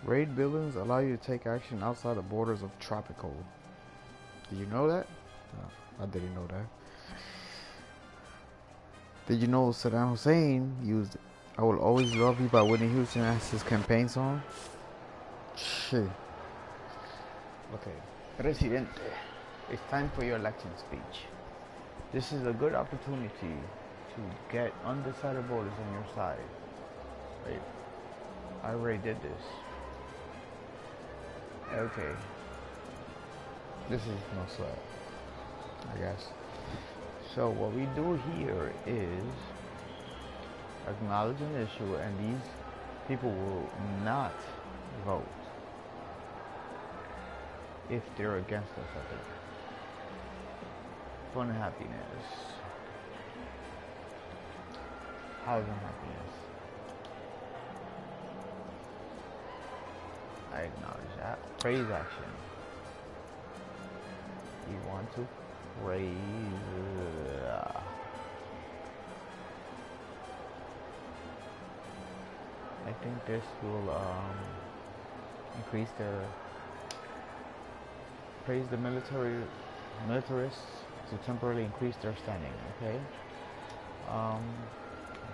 Raid buildings allow you to take action outside the borders of Tropico. Did you know that? No, I didn't know that. Did you know Saddam Hussein used I Will Always Love You by Whitney Houston as his campaign song? Shit. Okay. Presidente, it's time for your election speech. This is a good opportunity to get undecided voters on your side. Wait, I already did this. Okay. This is no sweat, I guess. So what we do here is acknowledge an issue, and these people will not vote if they're against us, I think. Fun and happiness. Housing happiness. I acknowledge that. Praise action. You want to praise. I think this will increase their praise the militarists to temporarily increase their standing. Okay.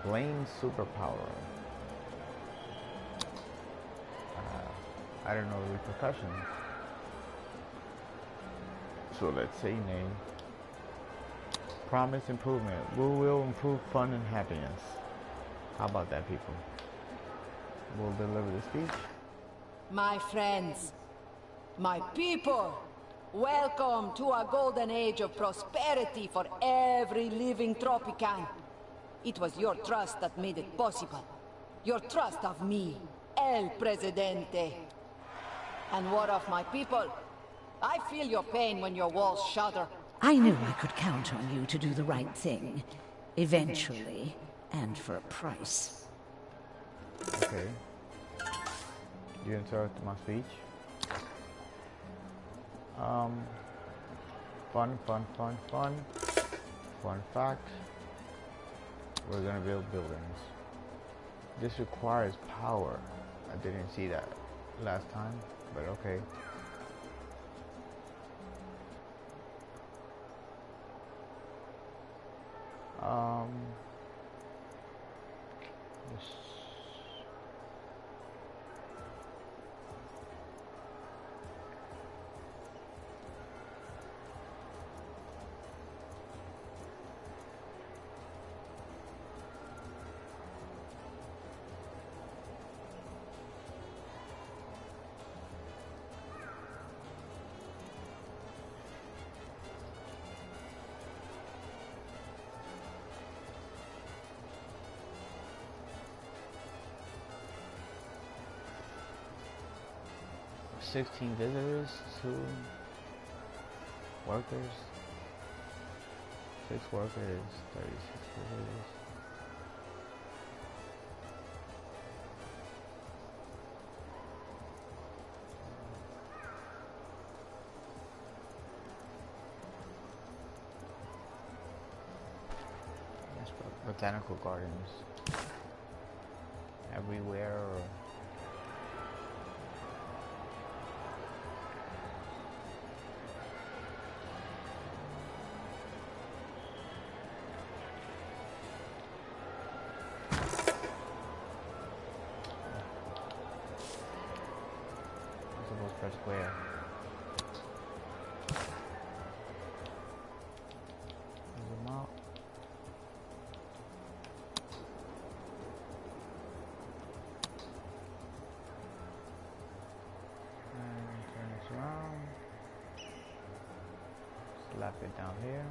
Blame superpower. I don't know the repercussions. So let's say name. Promise improvement. We will improve fun and happiness. How about that, people? We'll deliver the speech. My friends, my people, welcome to a golden age of prosperity for every living Tropican. It was your trust that made it possible. Your trust of me, El Presidente. And what of my people? I feel your pain when your walls shudder. I knew I could count on you to do the right thing. Eventually, and for a price. Okay. You interrupt my speech. Fun fact. We're gonna build buildings. This requires power. I didn't see that last time, but okay. This. $16 visitors, 2 workers, 6 workers, 36 visitors. Yes, botanical gardens everywhere. Per square. Zoom out. And turn this around. Slap it down here.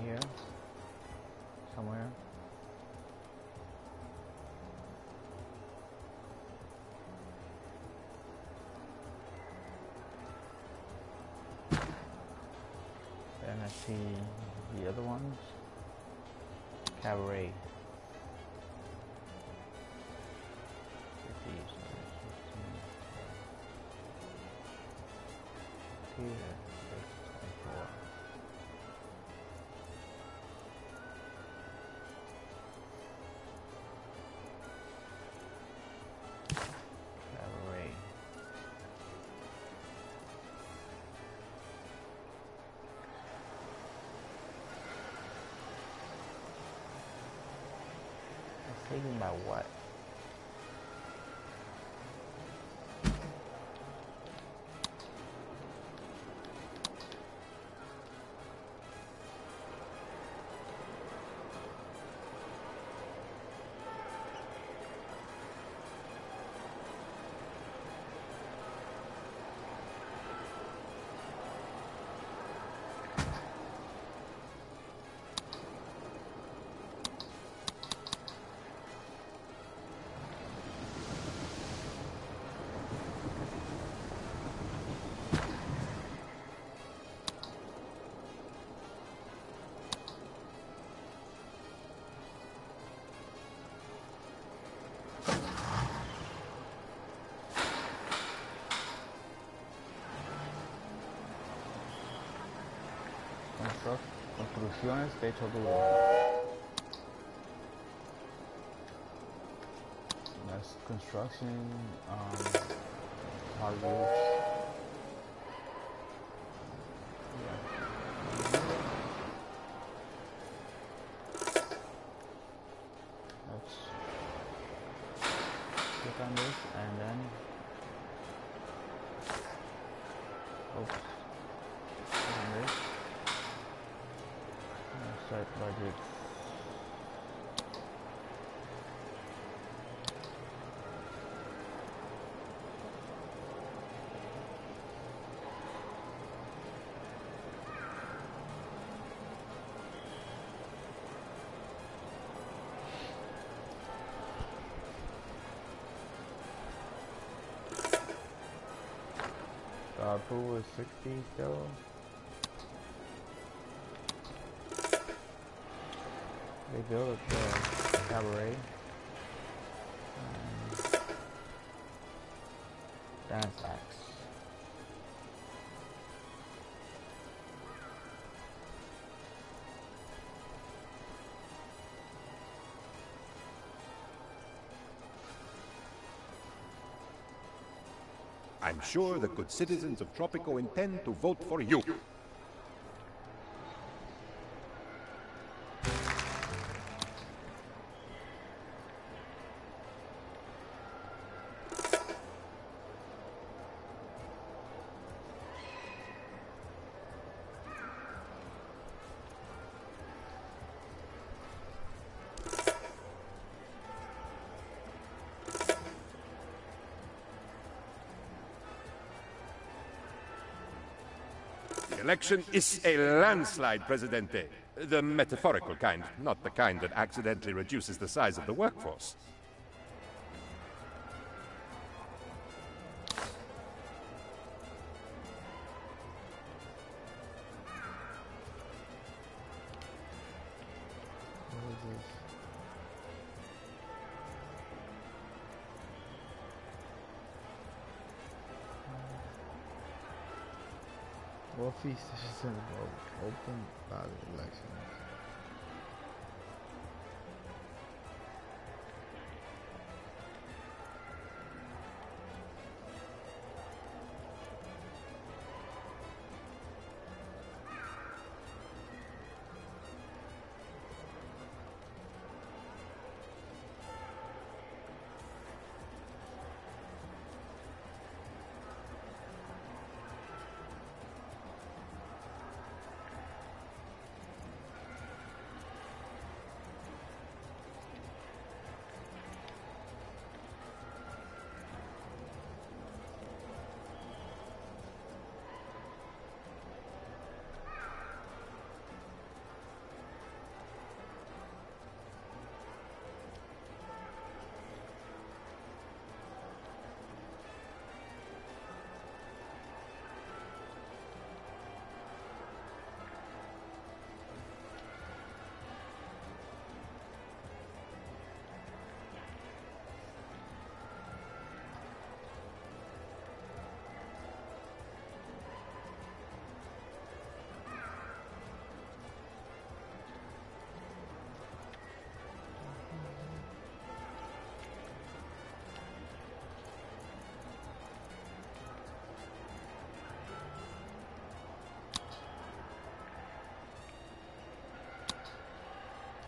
Here, somewhere. Then I see the other ones. Cabaret. 50, 16. 24. Cabaret. I'm thinking about what? Construcciones techo duro. That's construction, hard roofs. Yeah. Let's click on this and then oops. Click on this. Start budget. Approval is 60 still. They built the cabaret. Dance acts. I'm sure the good citizens of Tropico intend to vote for you. The election is a landslide, Presidente. The metaphorical kind, not the kind that accidentally reduces the size of the workforce. What feast is open ballot elections?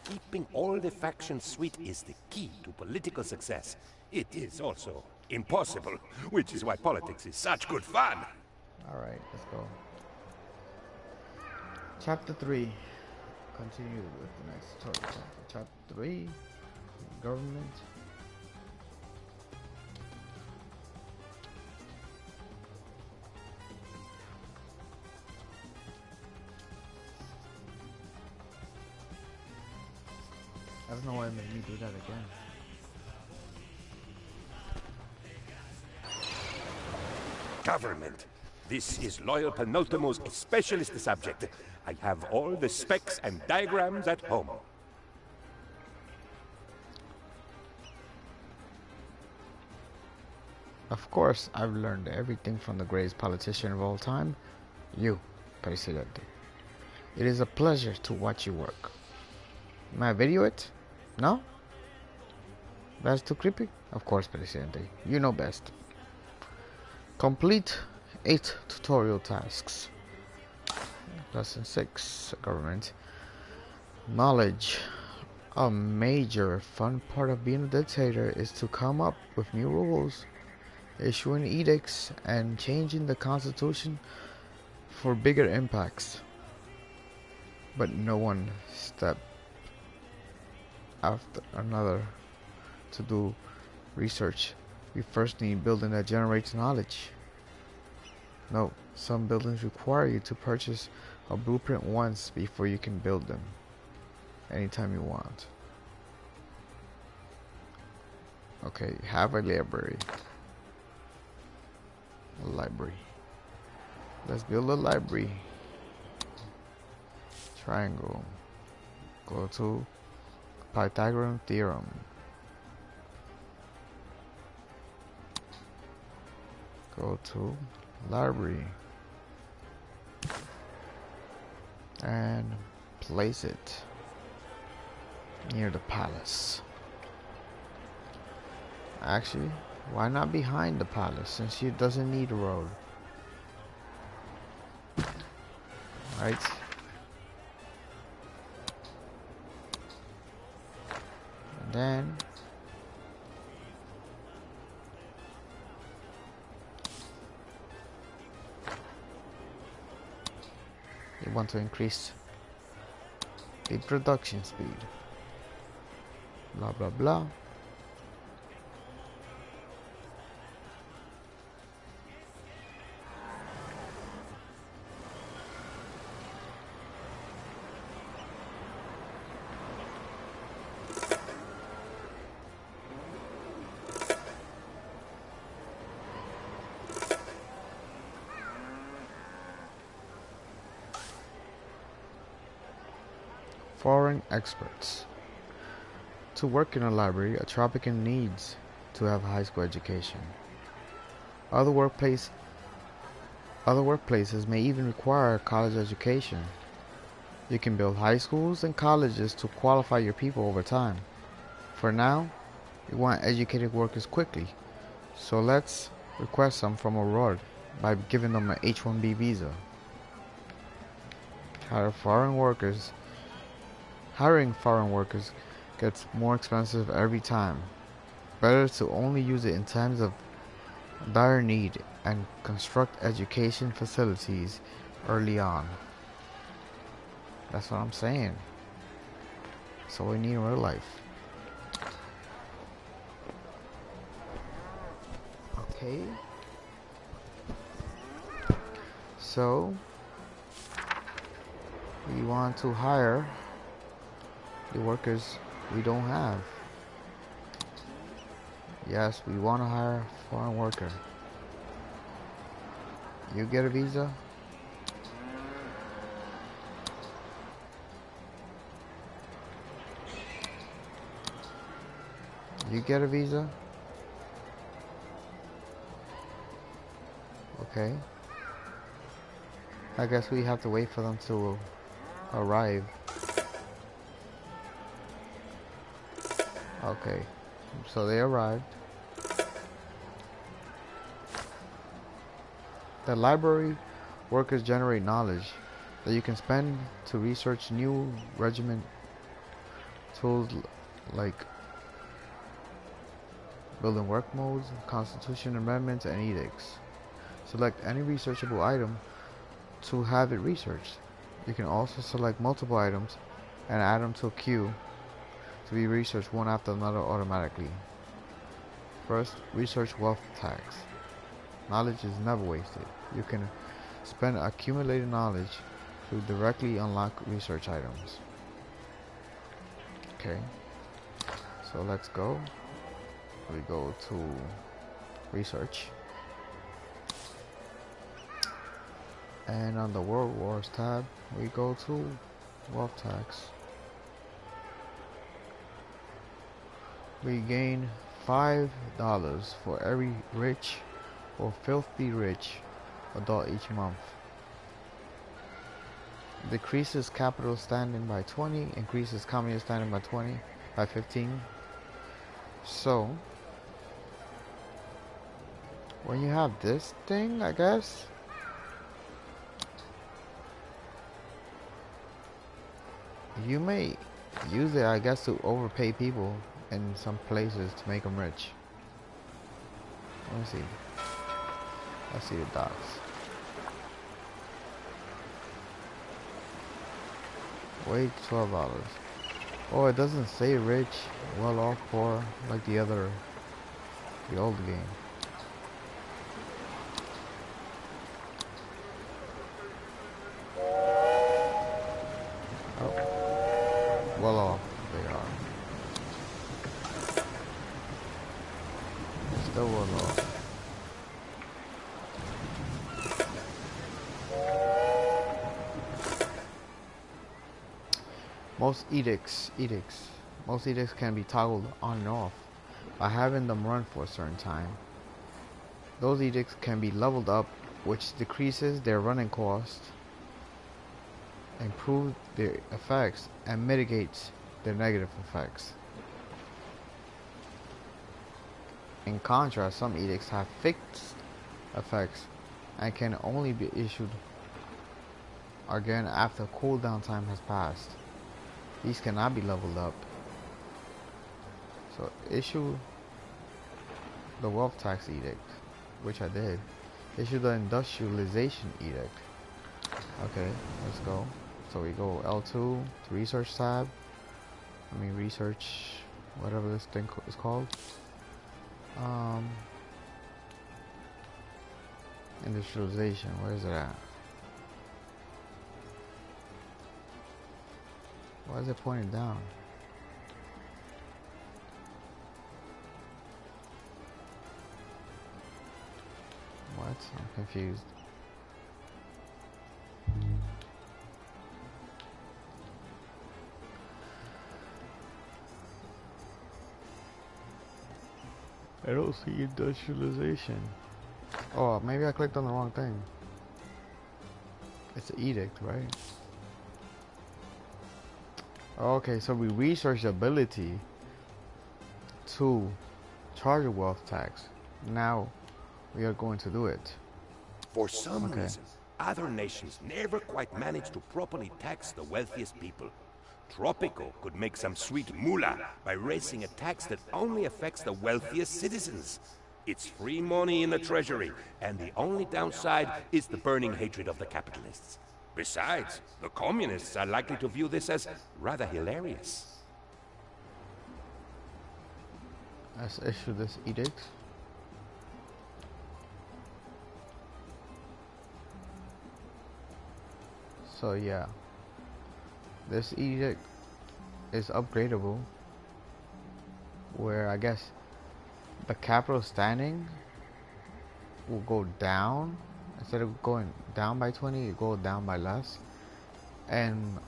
Keeping all the factions sweet is the key to political success. It is also impossible, which is why politics is such good fun. Alright, let's go. Chapter 3. Continue with the next chapter. Chapter 3. Government. I don't know why it made me do that again. Government. This is Loyal Penultimo's specialist subject. I have all the specs and diagrams at home. Of course, I've learned everything from the greatest politician of all time, you, Presidente. It is a pleasure to watch you work. May I video it? No? That's too creepy? Of course, Presidente. You know best. Complete 8 tutorial tasks. Lesson 6. Government. Knowledge. A major fun part of being a dictator is to come up with new rules, issuing edicts, and changing the constitution for bigger impacts. But no one step after another to do research. We first need building that generates knowledge. No, some buildings require you to purchase a blueprint once before you can build them anytime you want. Okay, have a library. A library. Let's build a library. Triangle. Go to Pythagorean theorem. Go to library and place it near the palace. Actually, why not behind the palace, since it doesn't need a road? Right. And then you want to increase the production speed. Blah blah blah. Foreign experts. To work in a library, a Tropican needs to have a high school education. Other workplaces may even require a college education. You can build high schools and colleges to qualify your people over time. For now, we want educated workers quickly, so let's request some from abroad by giving them an H-1B visa. Hiring foreign workers gets more expensive every time. Better to only use it in times of dire need and construct education facilities early on. That's what I'm saying. So we need in real life. Okay. So we want to hire the workers we don't have. Yes, we want to hire a foreign worker. You get a visa? You get a visa? Okay. I guess we have to wait for them to arrive. Okay, so they arrived. The library workers generate knowledge that you can spend to research new regiment Tools like building work modes, constitution amendments, and edicts. Select any researchable item to have it researched. You can also select multiple items and add them to a queue to be researched one after another automatically. First, research wealth tax. Knowledge is never wasted. You can spend accumulated knowledge to directly unlock research items. Okay, so let's go. We go to research. And on the World Wars tab, we go to wealth tax. We gain $5 for every rich or filthy rich adult each month. Decreases capital standing by 20, increases communist standing by 15. So when you have this thing, I guess you may use it, I guess, to overpay people in some places to make them rich. Let me see. Let's see the dots. Wait, $12. Oh, it doesn't say rich, well off, poor, like the old game. Oh, well off they are. Still well off. Most edicts can be toggled on and off by having them run for a certain time. Those edicts can be leveled up, which decreases their running cost, improves their effects, and mitigates their negative effects. In contrast, some edicts have fixed effects and can only be issued again after cooldown time has passed. These cannot be leveled up. So issue the wealth tax edict, which I did. Issue the industrialization edict. Okay, let's go. So we go L2 to research tab. Let me research whatever this thing is called. Industrialization, where is it at? Why is it pointing down? What? I'm confused. I don't see industrialization. Oh, maybe I clicked on the wrong thing. It's an edict, right? Okay, so we researched the ability to charge a wealth tax. Now we are going to do it. For some reason, other nations never quite manage to properly tax the wealthiest people. Tropico could make some sweet moolah by raising a tax that only affects the wealthiest citizens. It's free money in the treasury, and the only downside is the burning hatred of the capitalists. Besides, the communists are likely to view this as rather hilarious. Let's issue this edict. So yeah, this edict is upgradable, where I guess the capital standing will go down. Instead of going down by 20, it goes down by less. And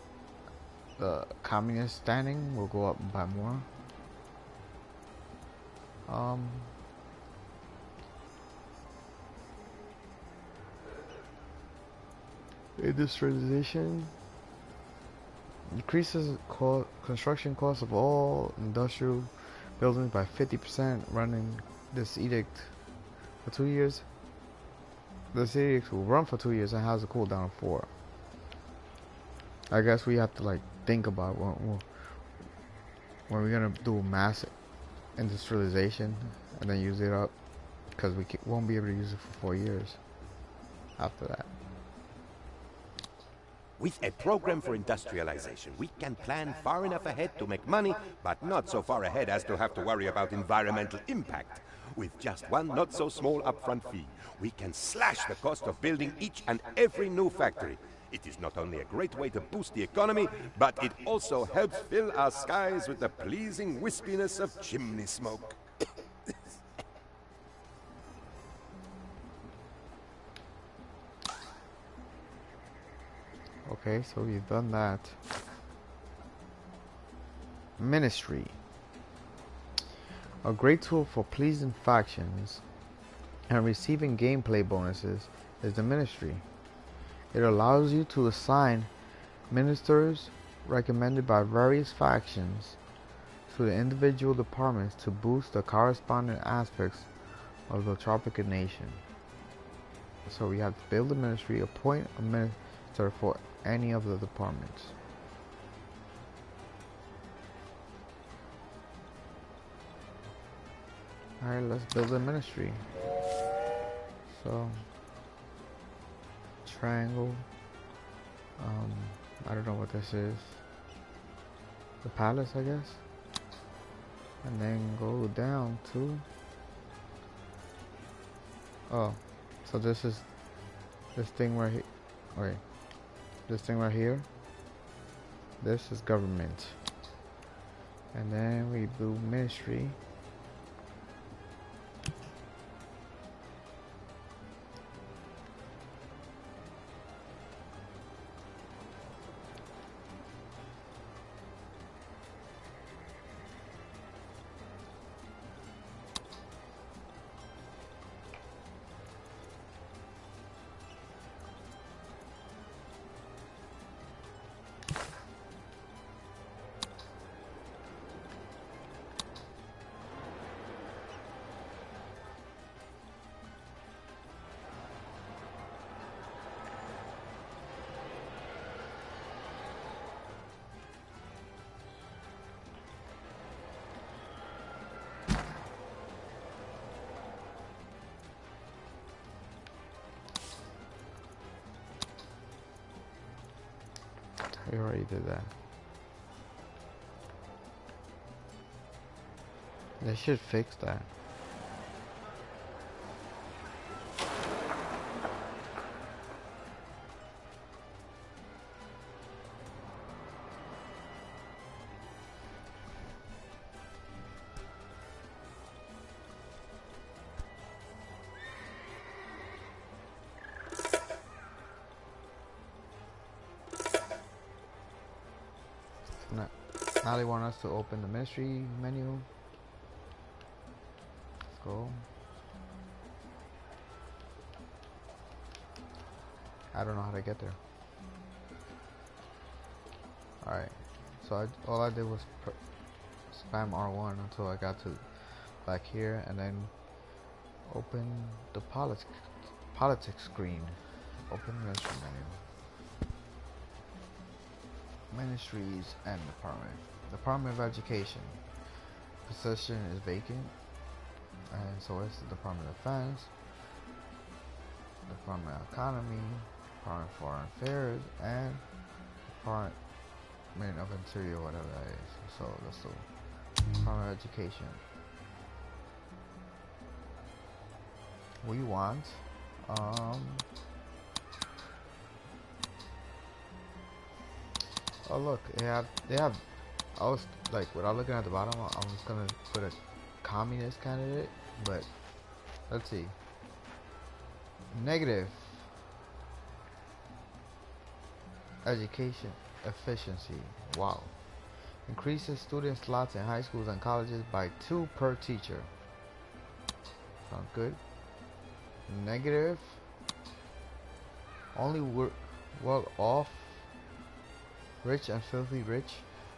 the communist standing will go up by more. Industrialization increases construction costs of all industrial buildings by 50%, running this edict for 2 years. This edict will run for 2 years and has a cooldown of 4. I guess we have to like think about when we're gonna do mass industrialization and then use it up, because we won't be able to use it for 4 years after that. With a program for industrialization, we can plan far enough ahead to make money, but not so far ahead as to have to worry about environmental impact. With just one not-so-small upfront fee, we can slash the cost of building each and every new factory. It is not only a great way to boost the economy, but it also helps fill our skies with the pleasing wispiness of chimney smoke. Okay, so we've done that. Ministry. A great tool for pleasing factions and receiving gameplay bonuses is the ministry. It allows you to assign ministers recommended by various factions to the individual departments to boost the corresponding aspects of the Tropico nation. So we have to build a ministry, appoint a minister for any of the departments. Alright, let's build a ministry. So triangle. I don't know what this is. The palace, I guess. And then go down to. Oh, so this is this thing right here. Wait, this thing right here. This is government. And then we do ministry. We already did that. They should fix that. Now they want us to open the ministry menu. Let's go. I don't know how to get there. Alright, so all I did was spam R1 until I got to back here, and then open the politics screen. Open ministry menu. Ministries and department. Department of Education. Position is vacant, and so is the Department of Defense, Department of Economy, Department of Foreign Affairs, and Department of Interior, whatever that is. So let's do Department of Education. We want oh look, they have I was like, without looking at the bottom, I was gonna put a communist candidate, but let's see. Negative education efficiency. Wow. Increases student slots in high schools and colleges by 2 per teacher. Sounds good. Negative. Only well off, rich and filthy rich.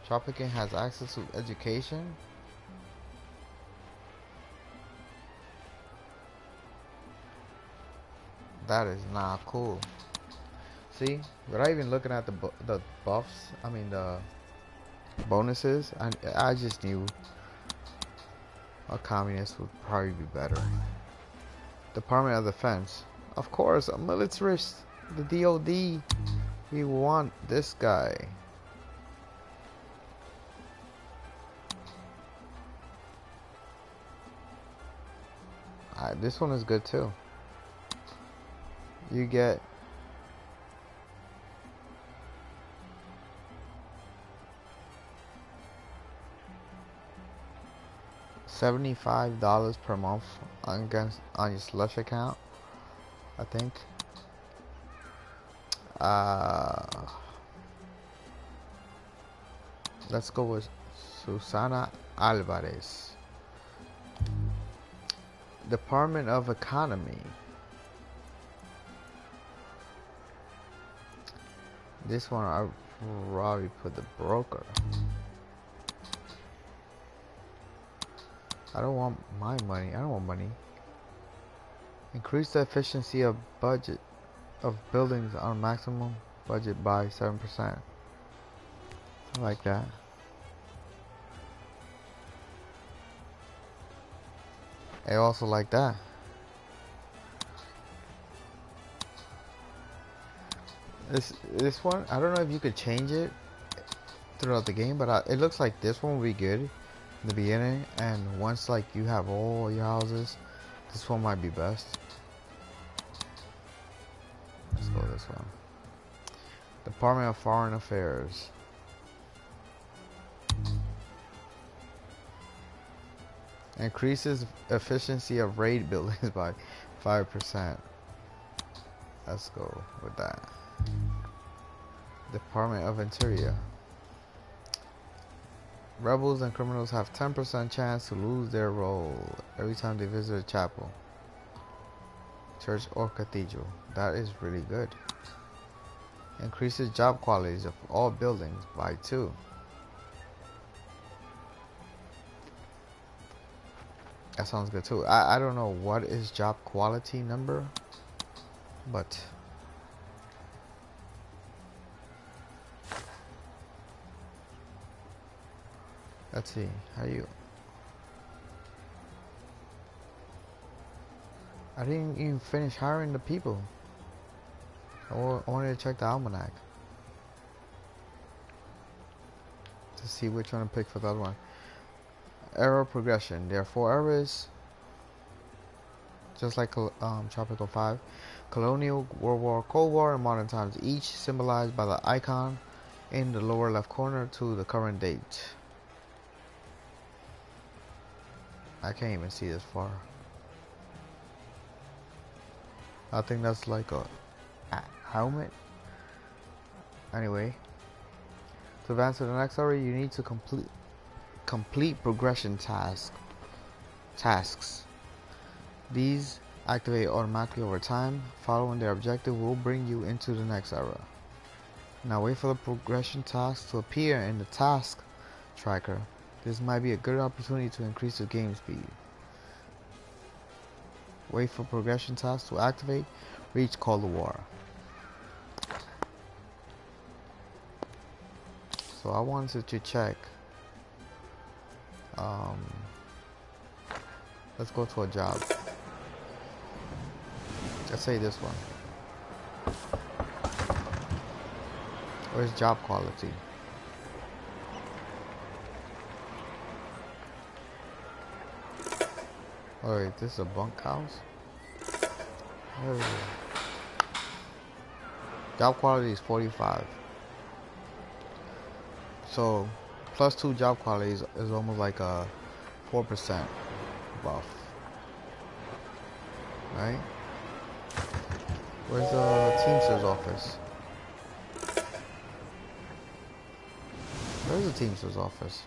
Tropico has access to education. That is not cool. See, without even looking at the buffs, I mean the bonuses. I just knew a communist would probably be better. Department of Defense. Of course, a militarist. The DOD. We want this guy. This one is good too. You get $75 per month on your slush account, I think. Let's go with Susana Alvarez. Department of Economy. This one I probably put the broker. I don't want my money. I don't want money. Increase the efficiency of budget of buildings on maximum budget by 7%. I like that. I also like that. This one, I don't know if you could change it throughout the game, but it looks like this one will be good in the beginning, and once like you have all your houses, this one might be best. Let's go this one. Department of Foreign Affairs. Increases efficiency of raid buildings by 5%. Let's go with that. Department of Interior. Rebels and criminals have 10% chance to lose their role every time they visit a chapel, church, or cathedral. That is really good. Increases job qualities of all buildings by 2. That sounds good too. I don't know what is job quality number, but let's see. How you? I didn't even finish hiring the people. I wanted to check the almanac to see which one to pick for the other one. Era progression. There are 4 eras, just like Tropico 5. Colonial, World War, Cold War, and modern times, each symbolized by the icon in the lower left corner to the current date. I can't even see this far. I think that's like a helmet. Anyway, to advance to the next area, you need to complete progression tasks. These activate automatically over time. Following their objective will bring you into the next era. Now wait for the progression tasks to appear in the task tracker. This might be a good opportunity to increase the game speed. Wait for progression tasks to activate. Reach Call to War. So I wanted to check. Let's go to a job. Let's say this one. Where's job quality? Oh wait, this is a bunkhouse? Oh. Job quality is 45. So, plus 2 job quality is almost like a 4% buff. Right? Where's the Teamster's office? Where's the Teamster's office?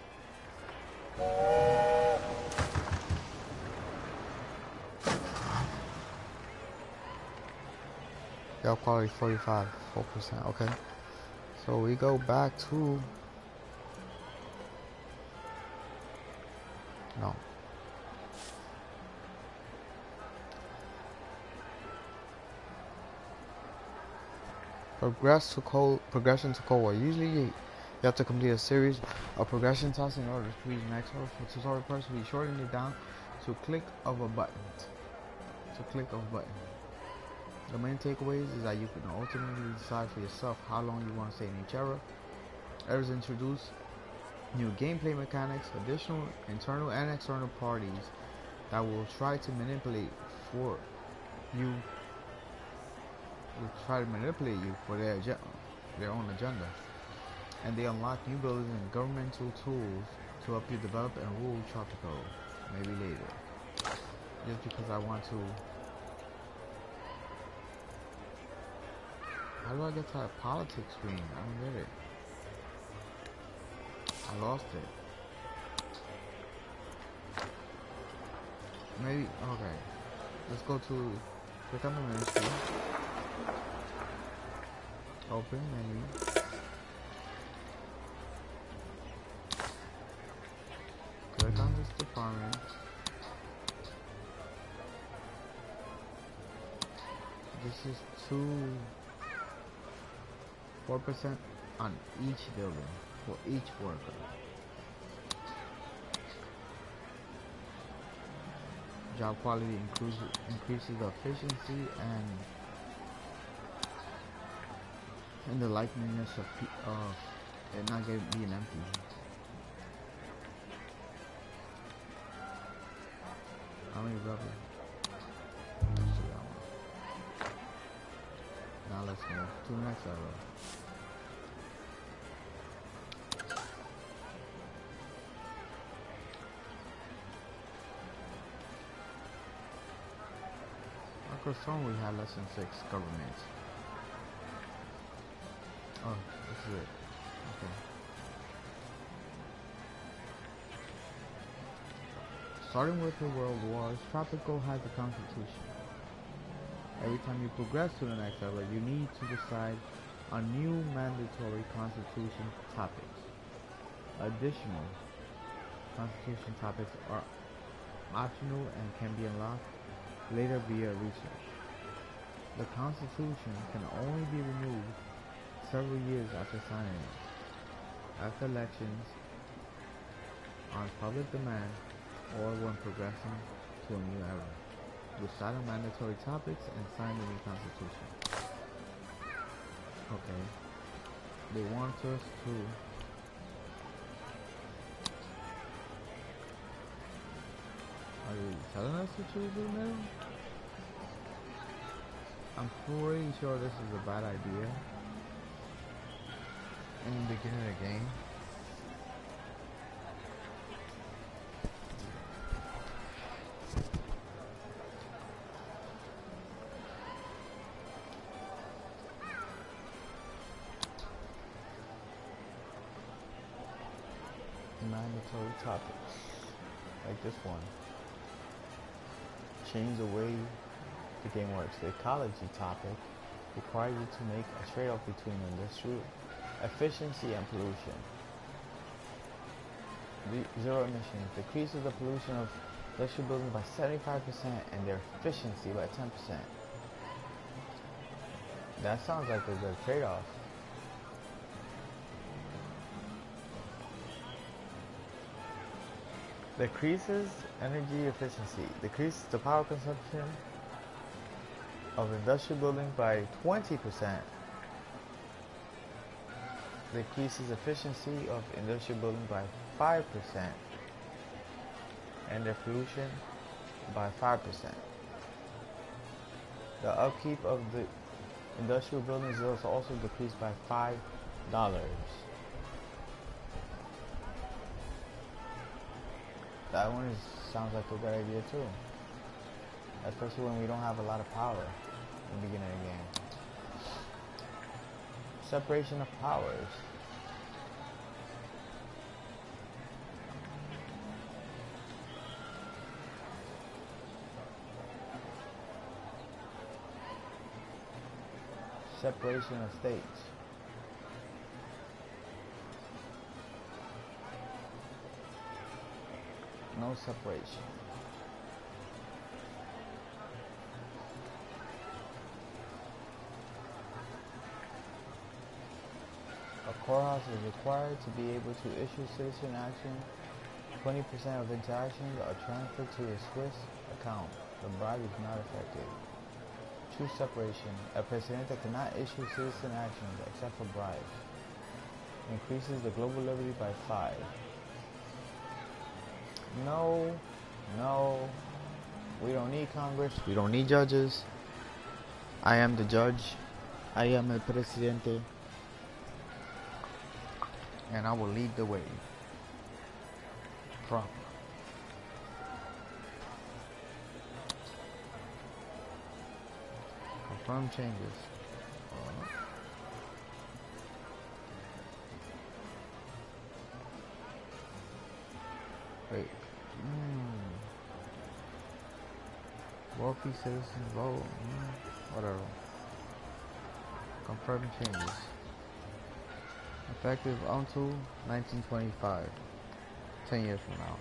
Job quality 45, 4%. Okay. So we go back to... No. Progression to Cold War. Usually You have to complete a series of progression tasks in order to reach the next level. For tutorial purpose, we shorten it down to click of a button. The main takeaways is that you can ultimately decide for yourself how long you want to stay in each era. Errors introduce new gameplay mechanics, additional internal and external parties that will try to manipulate for you. For their own agenda, and they unlock new buildings and governmental tools to help you develop and rule Tropico. Maybe later. Just because I want to. How do I get to that politics screen? I don't get it. I lost it. Maybe, okay. Let's go to, click on the ministry. Open menu. Click on this department. This is 4% on each building for each worker. Job quality increases the efficiency and the likeliness of it not being empty. How many rubber? Let's do that one. Now let's move to the next level. Microphone, we have lesson 6, government. Oh, this is it. Okay. Starting with the World Wars, Tropico has a constitution. Every time you progress to the next level, you need to decide on new mandatory constitution topics. Additional constitution topics are optional and can be unlocked later via research. The constitution can only be removed several years after signing it, after elections, on public demand, or when progressing to a new era. Decide on mandatory topics and sign the new constitution. Okay. They want us to are they telling us to choose it now? I'm pretty sure this is a bad idea in the beginning of the game. Mandatory topics like this one change the way the game works. The ecology topic requires you to make a trade-off between industrial efficiency and pollution. Zero emissions decreases the pollution of industrial buildings by 75% and their efficiency by 10%. That sounds like a good trade-off. Decreases energy efficiency. Decreases the power consumption of industrial buildings by 20%. Decreases efficiency of industrial buildings by 5%. And their pollution by 5%. The upkeep of the industrial buildings is also decreased by $5. That one sounds like a good idea too. Especially when we don't have a lot of power in the beginning of the game. Separation of powers. Separation of states. No separation. A courthouse is required to be able to issue citizen action. 20% of interactions are transferred to a Swiss account. The bribe is not effective. True separation. A presidente cannot issue citizen actions except for bribes. Increases the global liberty by 5. No. No. We don't need Congress. We don't need judges. I am the judge. I am el presidente. And I will lead the way. Trump. Confirm changes. Wait. Wealthy citizens vote. Whatever. Confirm changes. Effective until 1925. 10 years from now.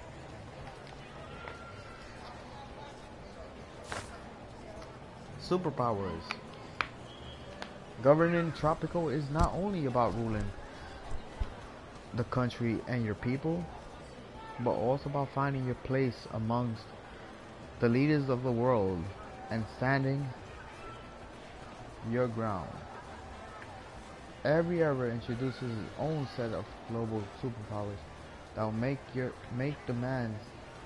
Superpowers. Governing Tropico is not only about ruling the country and your people, but also about finding your place amongst the leaders of the world and standing your ground. Every era introduces its own set of global superpowers that will make demands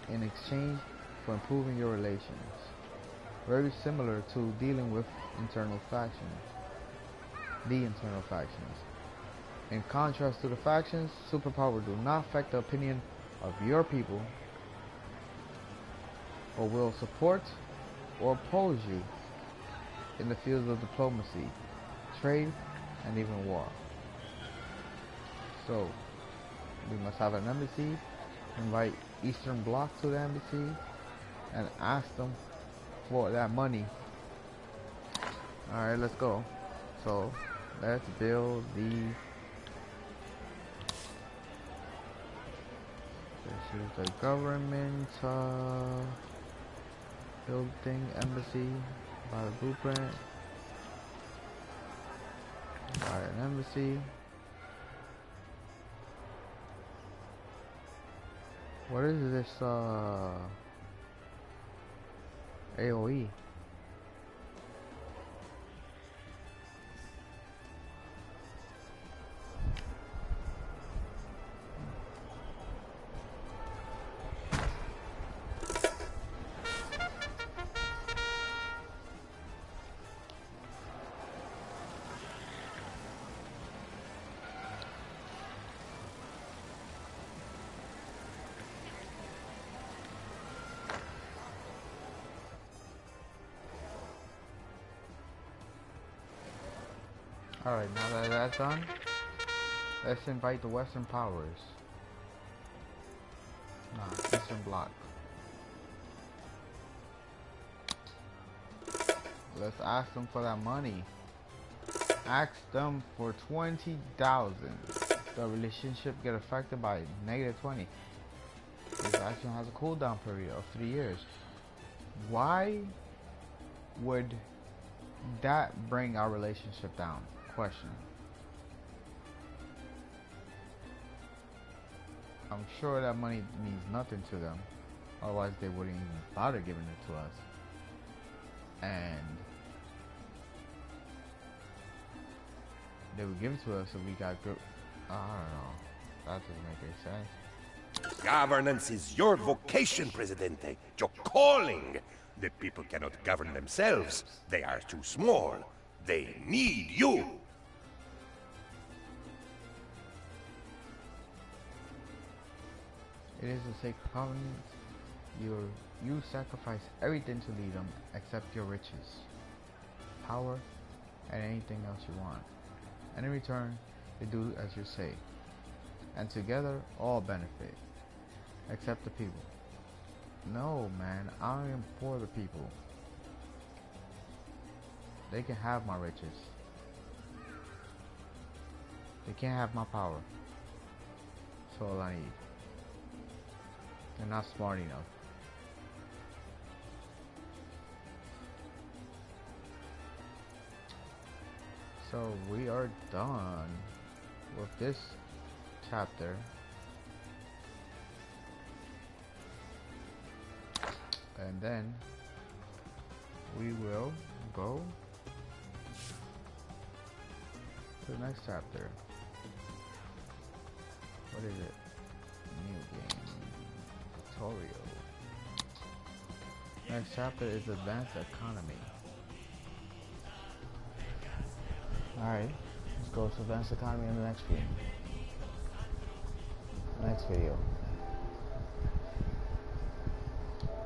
in exchange for improving your relations. Very similar to dealing with internal factions. The internal factions. In contrast to the factions, superpowers do not affect the opinion of your people, or will support or oppose you in the fields of diplomacy, trade, and even war. So, we must have an embassy, invite Eastern Bloc to the embassy, and ask them for that money. Alright, let's go. So, let's build the... This is the government building embassy by the blueprint. By an embassy. What is this AOE? Alright, now that that's done, let's invite the Western powers. Nah, Eastern Bloc. Let's ask them for that money. Ask them for 20,000. The relationship get affected by -20. This action has a cooldown period of 3 years. Why would that bring our relationship down? Question. I'm sure that money means nothing to them, otherwise they wouldn't even bother giving it to us. And they would give it to us if we got good. I don't know. That doesn't make any sense. Governance is your vocation, Presidente. Your calling. The people cannot govern themselves. They are too small. They need you. It is a sacred covenant. You sacrifice everything to lead them except your riches, power, and anything else you want. And in return, they do as you say. And together, all benefit. Except the people. No, man, I am for the people. They can have my riches. They can't have my power. That's all I need. They're not smart enough. So we are done. with this chapter. And then we will go to the next chapter. What is it? New game. Tutorial. Next chapter is advanced economy. Alright, let's go to advanced economy in the next video.